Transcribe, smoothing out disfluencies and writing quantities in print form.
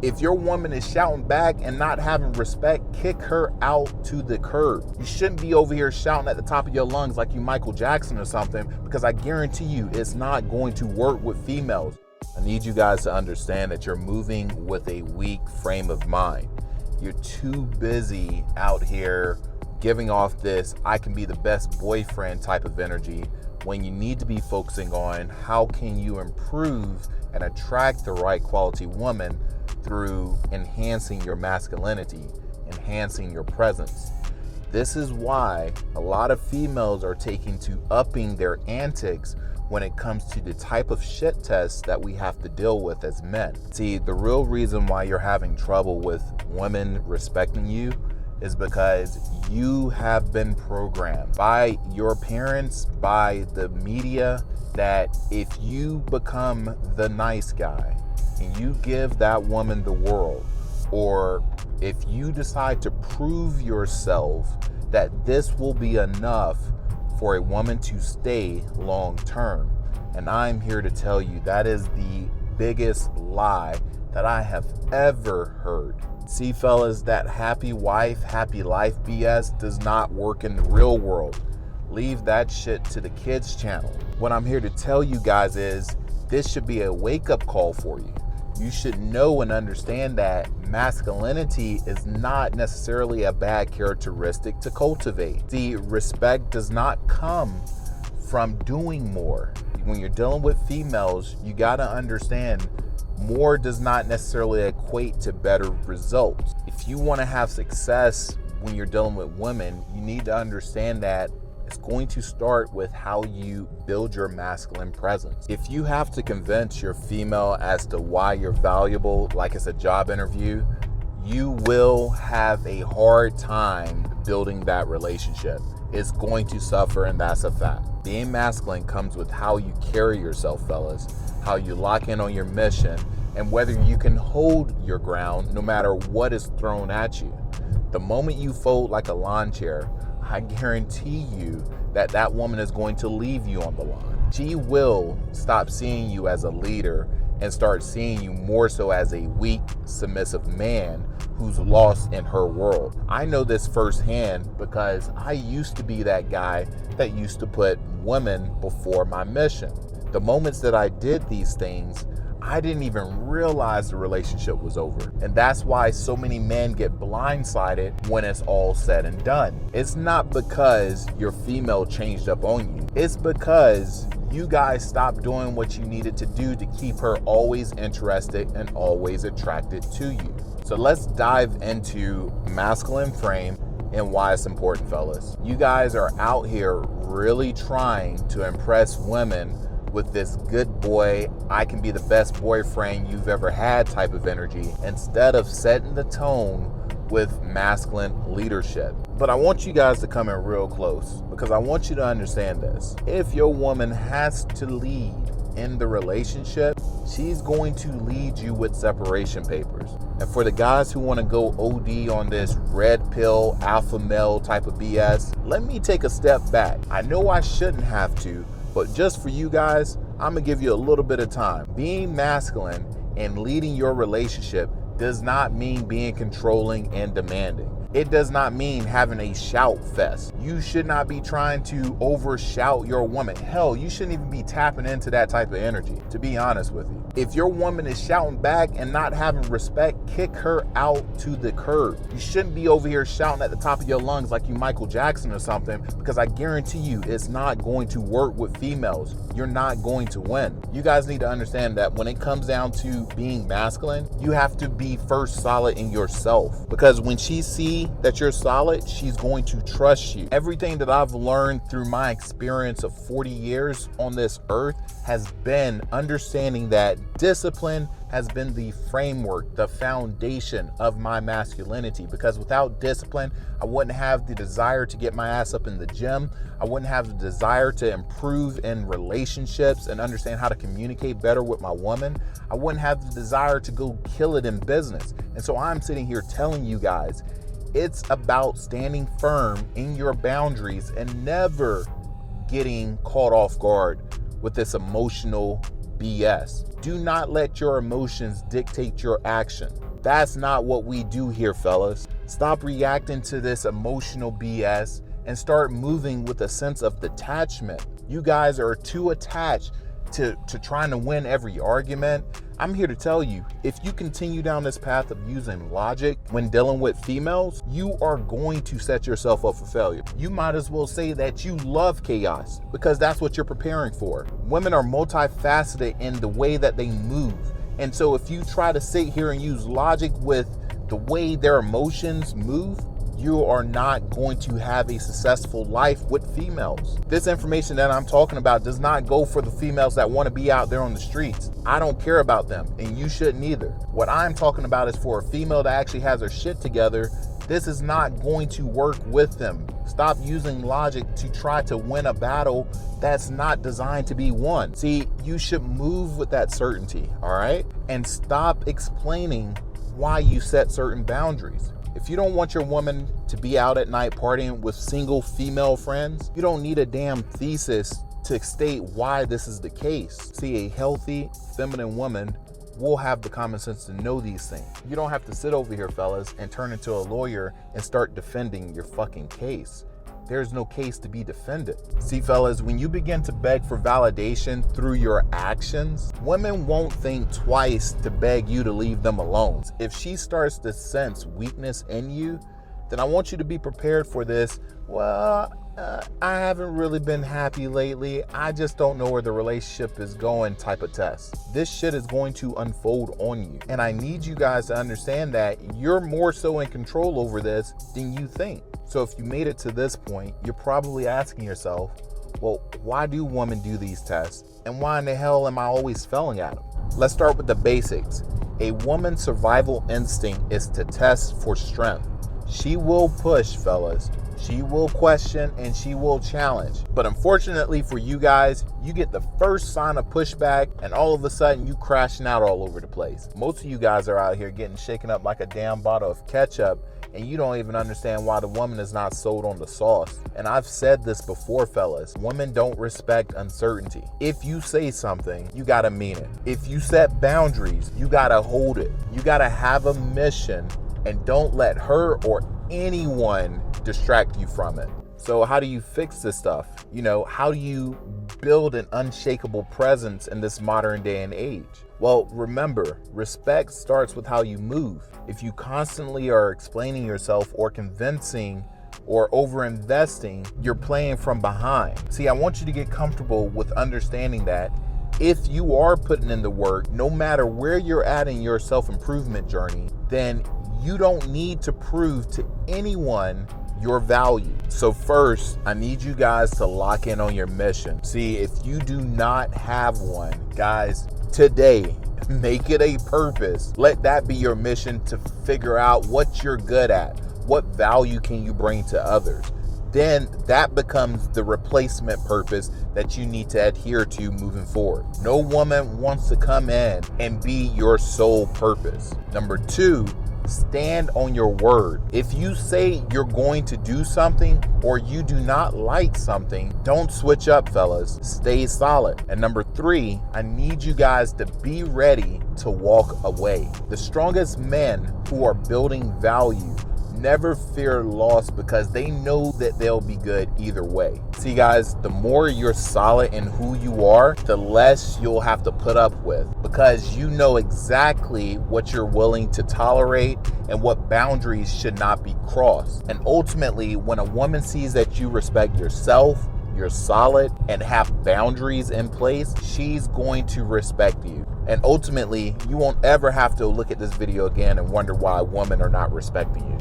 If your woman is shouting back and not having respect, kick her out to the curb. You shouldn't be over here shouting at the top of your lungs like you Michael Jackson or something, because I guarantee you it's not going to work with females. I need you guys to understand that you're moving with a weak frame of mind. You're too busy out here giving off this I can be the best boyfriend type of energy, when you need to be focusing on how can you improve and attract the right quality woman through enhancing your masculinity, enhancing your presence. This is why a lot of females are taking to upping their antics when it comes to the type of shit tests that we have to deal with as men. See, the real reason why you're having trouble with women respecting you is because you have been programmed by your parents, by the media, that if you become the nice guy and you give that woman the world, or if you decide to prove yourself, that this will be enough for a woman to stay long term. And I'm here to tell you that is the biggest lie that I have ever heard. See, fellas, that happy wife, happy life BS does not work in the real world. Leave that shit to the kids channel. What I'm here to tell you guys is this should be a wake-up call for you. You should know and understand that masculinity is not necessarily a bad characteristic to cultivate. See, respect does not come from doing more. When you're dealing with females, you gotta understand more does not necessarily equate to better results. If you want to have success when you're dealing with women, you need to understand that it's going to start with how you build your masculine presence. If you have to convince your female as to why you're valuable, like it's a job interview, you will have a hard time building that relationship. It's going to suffer, and that's a fact. Being masculine comes with how you carry yourself, fellas, how you lock in on your mission, and whether you can hold your ground no matter what is thrown at you. The moment you fold like a lawn chair, I guarantee you that that woman is going to leave you on the lawn. She will stop seeing you as a leader and start seeing you more so as a weak, submissive man who's lost in her world. I know this firsthand because I used to be that guy that used to put women before my mission. The moments that I did these things, I didn't even realize the relationship was over. And that's why so many men get blindsided when it's all said and done. It's not because your female changed up on you. It's because you guys stopped doing what you needed to do to keep her always interested and always attracted to you. So let's dive into masculine frame and why it's important, fellas. You guys are out here really trying to impress women with this good boy, I can be the best boyfriend you've ever had type of energy, instead of setting the tone with masculine leadership. But I want you guys to come in real close, because I want you to understand this. If your woman has to lead in the relationship, she's going to lead you with separation papers. And for the guys who want to go OD on this red pill alpha male type of BS, let me take a step back. I know I shouldn't have to, but just for you guys, I'm gonna give you a little bit of time. Being masculine and leading your relationship does not mean being controlling and demanding. It does not mean having a shout fest. You should not be trying to overshout your woman. Hell, you shouldn't even be tapping into that type of energy, to be honest with you. If your woman is shouting back and not having respect, kick her out to the curb. You shouldn't be over here shouting at the top of your lungs like you Michael Jackson or something, because I guarantee you it's not going to work with females. You're not going to win. You guys need to understand that when it comes down to being masculine, you have to be first solid in yourself, because when she sees that you're solid, she's going to trust you. Everything that I've learned through my experience of 40 years on this earth has been understanding that discipline has been the framework, the foundation of my masculinity, because without discipline, I wouldn't have the desire to get my ass up in the gym. I wouldn't have the desire to improve in relationships and understand how to communicate better with my woman. I wouldn't have the desire to go kill it in business. And so I'm sitting here telling you guys, it's about standing firm in your boundaries and never getting caught off guard with this emotional BS. Do not let your emotions dictate your action. That's not what we do here, fellas. Stop reacting to this emotional BS and start moving with a sense of detachment. You guys are too attached to trying to win every argument. I'm here to tell you, if you continue down this path of using logic when dealing with females, you are going to set yourself up for failure. You might as well say that you love chaos, because that's what you're preparing for. Women are multifaceted in the way that they move. And so if you try to sit here and use logic with the way their emotions move, you are not going to have a successful life with females. This information that I'm talking about does not go for the females that want to be out there on the streets. I don't care about them, and you shouldn't either. What I'm talking about is for a female that actually has her shit together. This is not going to work with them. Stop using logic to try to win a battle that's not designed to be won. See, you should move with that certainty, all right? And stop explaining why you set certain boundaries. If you don't want your woman to be out at night partying with single female friends, you don't need a damn thesis to state why this is the case. See, a healthy, feminine woman will have the common sense to know these things. You don't have to sit over here, fellas, and turn into a lawyer and start defending your fucking case. There's no case to be defended. See, fellas, when you begin to beg for validation through your actions, women won't think twice to beg you to leave them alone. If she starts to sense weakness in you, then I want you to be prepared for this. Well, I haven't really been happy lately. I just don't know where the relationship is going type of test. This shit is going to unfold on you. And I need you guys to understand that you're more so in control over this than you think. So if you made it to this point, you're probably asking yourself, well, why do women do these tests? And why in the hell am I always failing at them? Let's start with the basics. A woman's survival instinct is to test for strength. She will push, fellas. She will question and she will challenge. But unfortunately for you guys, you get the first sign of pushback and all of a sudden you crashing out all over the place. Most of you guys are out here getting shaken up like a damn bottle of ketchup, and you don't even understand why the woman is not sold on the sauce. And I've said this before, fellas. Women don't respect uncertainty. If you say something, you gotta mean it. If you set boundaries, you gotta hold it. You gotta have a mission, and don't let her or anyone distract you from it. So how do you fix this stuff? How do you build an unshakable presence in this modern day and age? Well, remember, respect starts with how you move. If you constantly are explaining yourself or convincing or over-investing, you're playing from behind. See, I want you to get comfortable with understanding that if you are putting in the work, no matter where you're at in your self-improvement journey, then you don't need to prove to anyone your value. So first, I need you guys to lock in on your mission. See, if you do not have one, guys, today, make it a purpose. Let that be your mission, to figure out what you're good at. What value can you bring to others? Then that becomes the replacement purpose that you need to adhere to moving forward. No woman wants to come in and be your sole purpose. Number two, stand on your word. If you say you're going to do something or you do not like something, don't switch up, fellas. Stay solid. And number three, I need you guys to be ready to walk away. The strongest men who are building value never fear loss because they know that they'll be good either way. See, guys, the more you're solid in who you are, the less you'll have to put up with, because you know exactly what you're willing to tolerate and what boundaries should not be crossed. And ultimately, when a woman sees that you respect yourself, you're solid, and have boundaries in place, she's going to respect you. And ultimately, you won't ever have to look at this video again and wonder why women are not respecting you.